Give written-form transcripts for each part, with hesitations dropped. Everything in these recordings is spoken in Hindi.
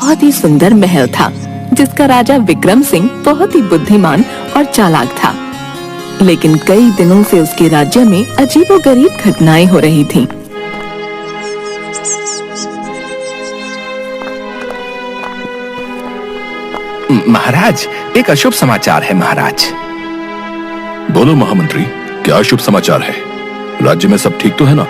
बहुत ही सुंदर महल था, जिसका राजा विक्रम सिंह बहुत ही बुद्धिमान और चालाक था। लेकिन कई दिनों से उसके राज्य में अजीबोगरीब घटनाएं हो रही थीं। महाराज, एक अशुभ समाचार है महाराज। बोलो महामंत्री, क्या अशुभ समाचार है? राज्य में सब ठीक तो है ना?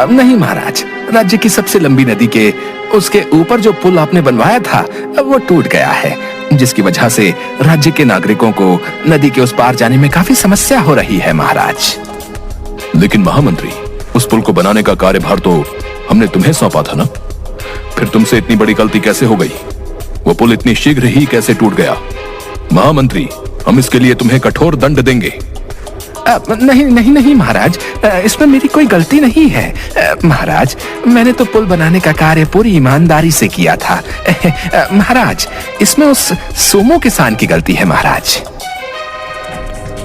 नहीं महाराज, राज्य की सबसे लंबी नदी के उसके ऊपर जो पुल आपने बनवाया था वो टूट गया है, जिसकी वजह से राज्य के नागरिकों को नदी के उस पार जाने में काफी समस्या हो रही है महाराज। लेकिन महामंत्री, उस पुल को बनाने का कार्यभार तो हमने तुम्हें सौंपा था ना? फिर तुमसे इतनी बड़ी गलती कैसे हो गई? वो पुल इतनी शीघ्र ही कैसे टूट गया? महामंत्री, हम इसके लिए तुम्हें कठोर दंड देंगे। नहीं नहीं नहीं महाराज, इसमें मेरी कोई गलती नहीं है महाराज। मैंने तो पुल बनाने का कार्य पूरी ईमानदारी से किया था महाराज। इसमें उस सोमो किसान की गलती है महाराज।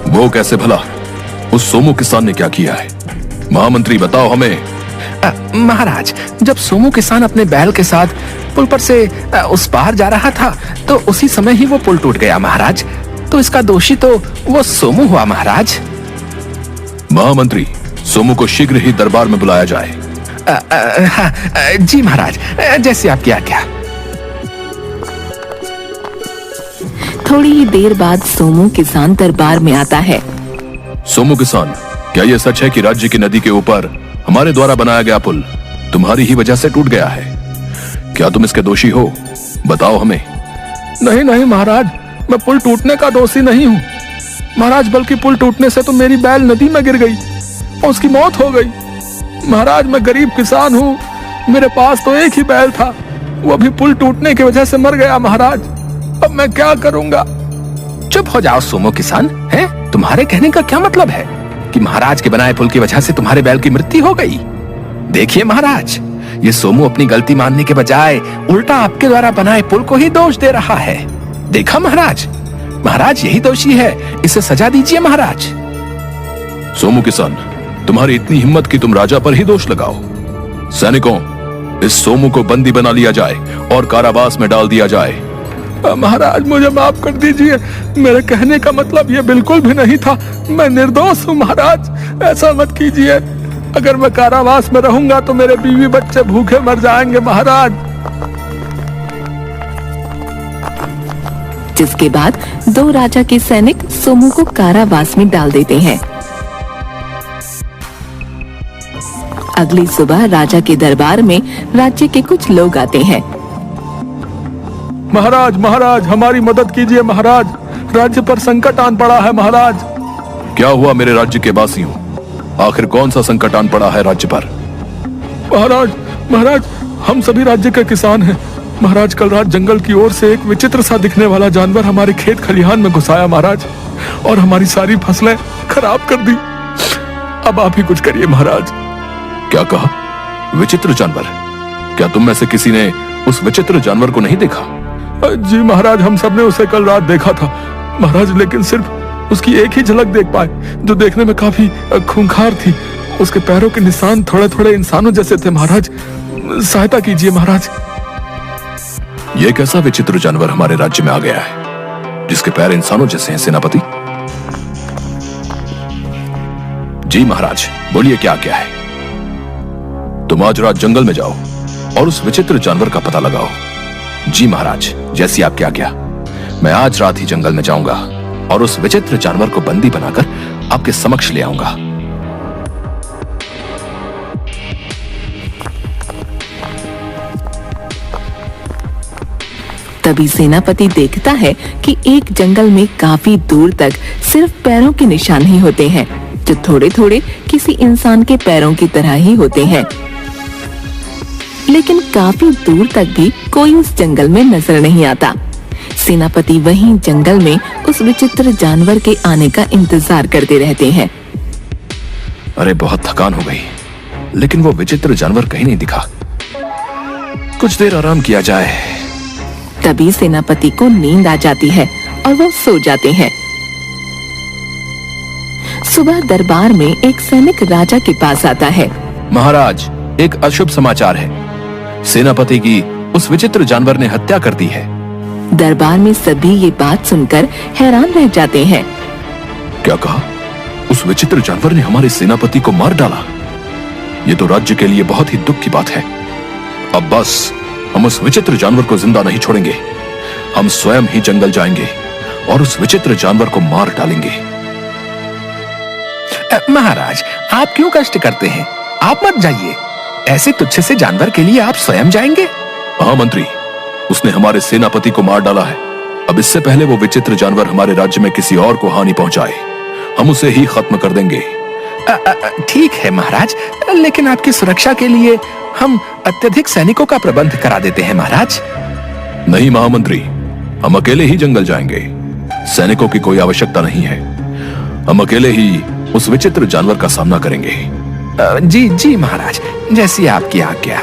वो कैसे भला? उस सोमो किसान ने क्या किया है? महामंत्री बताओ हमें। महाराज, जब सोमो किसान अपने बैल के साथ पुल पर से उस पार जा रहा था तो उसी समय ही वो पुल टूट गया महाराज। तो इसका दोषी तो वो सोमो हुआ महाराज। महामंत्री, सोमो को शीघ्र ही दरबार में बुलाया जाए। जी महाराज, जैसे आपकी आज्ञा। थोड़ी ही देर बाद सोमो किसान दरबार में आता है। सोमो किसान, क्या यह सच है कि राज्य की नदी के ऊपर हमारे द्वारा बनाया गया पुल तुम्हारी ही वजह से टूट गया है? क्या तुम इसके दोषी हो? बताओ हमें। नहीं नहीं महाराज, मैं पुल टूटने का दोषी नहीं हूँ महाराज, बल्कि पुल टूटने से तो मेरी बैल नदी में गिर गई और उसकी मौत हो गई। महाराज, मैं गरीब किसान हूँ, मेरे पास तो एक ही बैल था, वो भी पुल टूटने की वजह से मर गया महाराज। अब मैं क्या करूँगा? चुप हो जाओ सोमो किसान। हैं? तुम्हारे कहने का क्या मतलब है कि महाराज के बनाए पुल की वजह से तुम्हारे बैल की मृत्यु हो गई? देखिए महाराज, ये सोमो अपनी गलती मानने के बजाय उल्टा आपके द्वारा बनाए पुल को ही दोष दे रहा है। देखा महाराज, महाराज यही दोषी है, इसे सजा दीजिए महाराज। सोमो किसान, तुम्हारी इतनी हिम्मत कि तुम राजा पर ही दोष लगाओ। सैनिकों, इस सोमो को बंदी बना लिया जाए और कारावास में डाल दिया जाए। महाराज, मुझे माफ कर दीजिए, मेरे कहने का मतलब ये बिल्कुल भी नहीं था। मैं निर्दोष हूँ महाराज, ऐसा मत कीजिए। अगर मैं कारावास में रहूंगा तो मेरे बीवी बच्चे भूखे मर जाएंगे महाराज। जिसके बाद दो राजा के सैनिक सोमो को कारावास में डाल देते हैं। अगली सुबह राजा के दरबार में राज्य के कुछ लोग आते हैं। महाराज महाराज, हमारी मदद कीजिए महाराज, राज्य पर संकट आन पड़ा है महाराज। क्या हुआ मेरे राज्य के वासियों? आखिर कौन सा संकट आन पड़ा है राज्य पर? महाराज महाराज, हम सभी राज्य के किसान हैं महाराज। कल रात जंगल की ओर से एक विचित्र सा दिखने वाला जानवर हमारे खेत खलिहान में घुस आया महाराज, और हमारी सारी फसलें खराब कर दी। अब आप ही कुछ करिए महाराज। क्या कहा? विचित्र जानवर? क्या तुम में से किसी ने उस विचित्र जानवर को नहीं देखा? जी महाराज, हम सबने उसे कल रात देखा था महाराज, लेकिन सिर्फ उसकी एक ही झलक देख पाए, जो देखने में काफी खूंखार थी। उसके पैरों के निशान थोड़े थोड़े इंसानों जैसे थे महाराज, सहायता कीजिए महाराज। यह कैसा विचित्र जानवर हमारे राज्य में आ गया है जिसके पैर इंसानों जैसे हैं सेनापति? जी महाराज, बोलिए क्या क्या है? तुम आज रात जंगल में जाओ और उस विचित्र जानवर का पता लगाओ। जी महाराज, जैसी आपकी आज्ञा। मैं आज रात ही जंगल में जाऊंगा और उस विचित्र जानवर को बंदी बनाकर आपके समक्ष ले आऊंगा। तभी सेनापति देखता है कि एक जंगल में काफी दूर तक सिर्फ पैरों के निशान ही होते हैं, जो थोड़े थोड़े किसी इंसान के पैरों की तरह ही होते हैं। लेकिन काफी दूर तक भी कोई उस जंगल में नजर नहीं आता। सेनापति वहीं जंगल में उस विचित्र जानवर के आने का इंतजार करते रहते हैं। अरे बहुत थकान हो गई, लेकिन वो विचित्र जानवर कहीं नहीं दिखा। कुछ देर आराम किया जाए। तभी सेनापति को नींद आ जाती है और वो सो जाते हैं। सुबह दरबार में एक सैनिक राजा के पास आता है। महाराज, एक अशुभ समाचार है। सेनापति की उस विचित्र जानवर ने हत्या कर दी है। दरबार में सभी ये बात सुनकर हैरान रह जाते हैं। क्या कहा? उस विचित्र जानवर ने हमारे सेनापति को मार डाला। ये तो राज्य के लिए बहुत ही दुख की बात है। अब बस, हम उस विचित्र जानवर को जिंदा नहीं छोड़ेंगे। हम स्वयं ही जंगल जाएंगे और उस विचित्र जानवर को मार डालेंगे। महाराज, आप क्यों कष्ट करते हैं? आप मत जाइए। ऐसे तुच्छ से जानवर के लिए आप स्वयं जाएंगे? महामंत्री, उसने हमारे सेनापति को मार डाला है। अब इससे पहले वो विचित्र जानवर हमारे राज्य में किसी और को हानि पहुंचाए, हम उसे ही खत्म कर देंगे। ठीक है महाराज, लेकिन आपकी सुरक्षा के लिए हम अत्यधिक सैनिकों का प्रबंध करा देते हैं महाराज। नहीं महामंत्री, हम अकेले ही जंगल जाएंगे। सैनिकों की कोई आवश्यकता नहीं है। हम अकेले ही उस विचित्र जानवर का सामना करेंगे। जी जी महाराज, जैसी आपकी आज्ञा।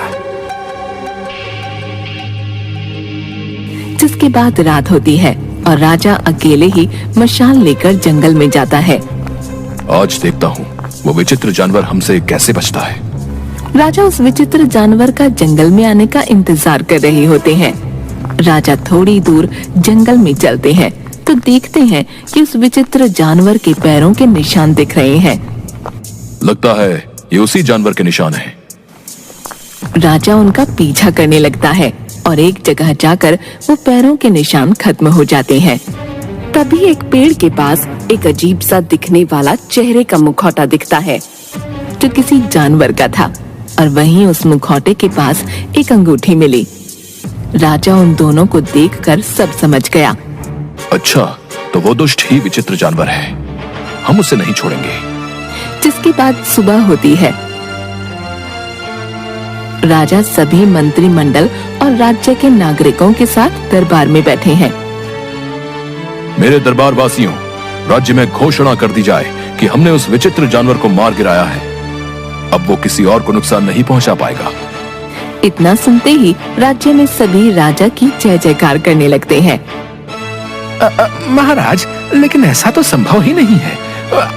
जिसके बाद रात होती है और राजा अकेले ही मशाल लेकर जंगल में जाता है। आज देखता हूँ वो विचित्र जानवर हमसे कैसे बचता है। राजा उस विचित्र जानवर का जंगल में आने का इंतजार कर रहे होते हैं। राजा थोड़ी दूर जंगल में चलते हैं तो देखते हैं कि उस विचित्र जानवर के पैरों के निशान दिख रहे हैं। लगता है ये उसी जानवर के निशान हैं। राजा उनका पीछा करने लगता है और एक जगह जाकर वो पैरों के निशान खत्म हो जाते हैं। तभी एक पेड़ के पास एक अजीब सा दिखने वाला चेहरे का मुखौटा दिखता है जो किसी जानवर का था, और वहीं उस मुखौटे के पास एक अंगूठी मिली। राजा उन दोनों को देखकर सब समझ गया। अच्छा, तो वो दुष्ट ही विचित्र जानवर है। हम उसे नहीं छोड़ेंगे। जिसके बाद सुबह होती है। राजा सभी मंत्रिमंडल और राज्य के नागरिकों के साथ दरबार में बैठे हैं। मेरे दरबार वासियों, राज्य में घोषणा कर दी जाए कि हमने उस विचित्र जानवर को मार गिराया है। अब वो किसी और को नुकसान नहीं पहुंचा पाएगा। इतना सुनते ही राज्य में सभी राजा की जय जयकार करने लगते हैं। महाराज, लेकिन ऐसा तो संभव ही नहीं है।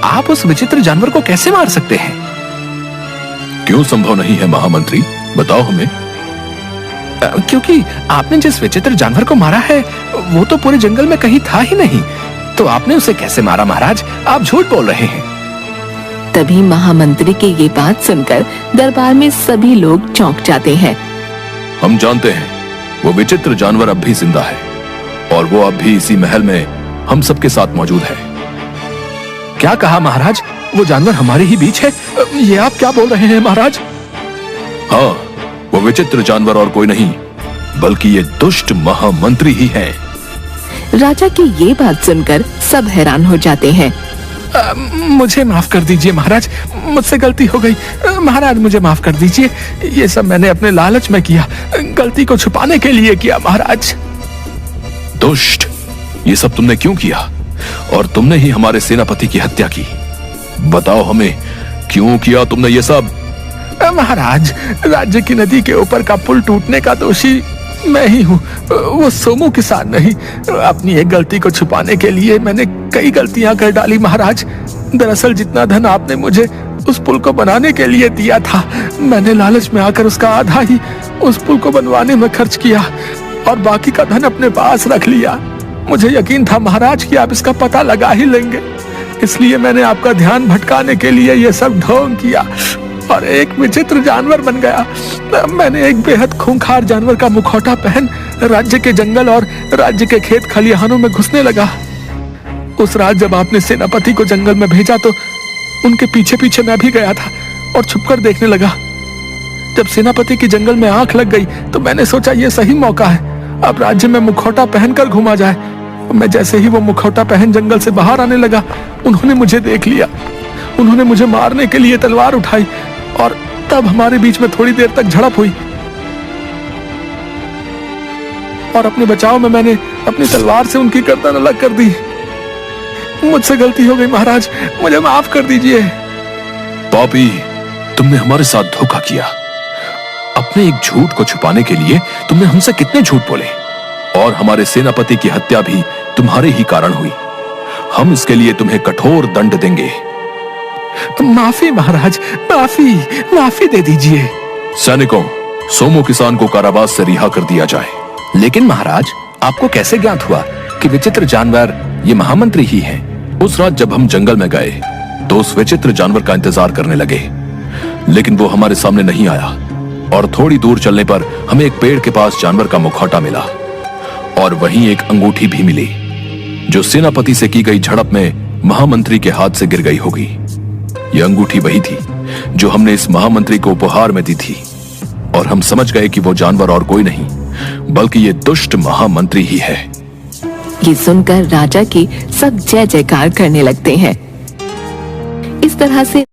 आप उस विचित्र जानवर को कैसे मार सकते हैं? क्यों संभव नहीं है महामंत्री, बताओ हमें। क्योंकि आपने जिस विचित्र जानवर को मारा है वो तो पूरे जंगल में कहीं था ही नहीं। तो आपने उसे कैसे मारा महाराज? आप झूठ बोल रहे हैं। तभी महामंत्री की ये बात सुनकर दरबार में सभी लोग चौंक जाते हैं। हम जानते हैं वो विचित्र जानवर अब भी जिंदा है और वो अब भी इसी महल में हम सबके साथ मौजूद है। क्या कहा महाराज? वो जानवर हमारे ही बीच है? ये आप क्या बोल रहे हैं महाराज? हाँ, वो विचित्र जानवर और कोई नहीं बल्कि ये दुष्ट महामंत्री ही हैं। राजा की ये बात सुनकर सब हैरान हो जाते हैं। मुझे माफ कर दीजिए महाराज, मुझसे गलती हो गई। महाराज मुझे माफ कर दीजिए, ये सब मैंने अपने लालच में किया, गलती को छुपाने के लिए किया महाराज। दुष्ट, ये सब तुमने क्यों किया? और तुमने ही हमारे सेनापति की हत्या की। बताओ हमें, क्यों किया तुमने ये सब? महाराज, राज्य की नदी के ऊपर का पुल टूटने का दोषी मैं ही हूँ, वो सोमू किसान नहीं। अपनी एक गलती को छुपाने के लिए मैंने कई गलतियां कर डाली महाराज। दरअसल जितना धन आपने मुझे उस पुल को बनाने के लिए दिया था, मैंने लालच में आकर उसका आधा ही उस पुल को बनवाने में खर्च किया और बाकी का धन अपने पास रख लिया। मुझे यकीन था महाराज कि आप इसका पता लगा ही लेंगे, इसलिए मैंने आपका ध्यान भटकाने के लिए ये सब ढोंग किया और एक विचित्र जानवर बन गया। मैंने एक बेहद खूंखार जानवर का मुखौटा पहन राज्य के जंगल और राज्य के खेत खलिहानों में घुसने लगा। उस रात जब आपने सेनापति को जंगल में भेजा तो उनके पीछे पीछे मैं भी गया था और छुपकर देखने लगा। जब सेनापति की जंगल में आंख लग गई तो मैंने सोचा ये सही मौका है, अब राज्य में मुखौटा पहनकर घूमा जाए। मैं जैसे ही वो मुखौटा पहन जंगल से बाहर आने लगा, उन्होंने मुझे देख लिया। उन्होंने मुझे मारने के लिए तलवार उठाई और तब हमारे बीच में थोड़ी देर तक झड़प हुई और अपने बचाव में मैंने अपनी तलवार से उनकी गर्दन अलग कर दी। मुझसे गलती हो गई महाराज, मुझे माफ कर दीजिए। पापी, तुमने हमारे साथ धोखा किया। अपने एक झूठ को छुपाने के लिए तुमने हमसे कितने झूठ बोले और हमारे सेनापति की हत्या भी तुम्हारे ही कारण हुई। हम इसके लिए तुम्हें कठोर दंड देंगे। माफी महाराज, माफी दे दीजिए। सैनिकों, सोमो किसान को कारावास से रिहा कर दिया जाए। लेकिन महाराज, आपको कैसे ज्ञात हुआ कि विचित्र जानवर ये महामंत्री ही हैं? उस रात जब हम जंगल में गए तो उस विचित्र जानवर का इंतजार करने लगे, लेकिन वो हमारे सामने नहीं आया और थोड़ी दूर चलने पर हमें एक पेड़ के पास जानवर का मुखौटा मिला और वहीं एक अंगूठी भी मिली जो सेनापति से की गई झड़प में महामंत्री के हाथ से गिर गई होगी। यह अंगूठी वही थी जो हमने इस महामंत्री को उपहार में दी थी और हम समझ गए कि वो जानवर और कोई नहीं बल्कि ये दुष्ट महामंत्री ही है। ये सुनकर राजा की सब जय जयकार करने लगते हैं। इस तरह से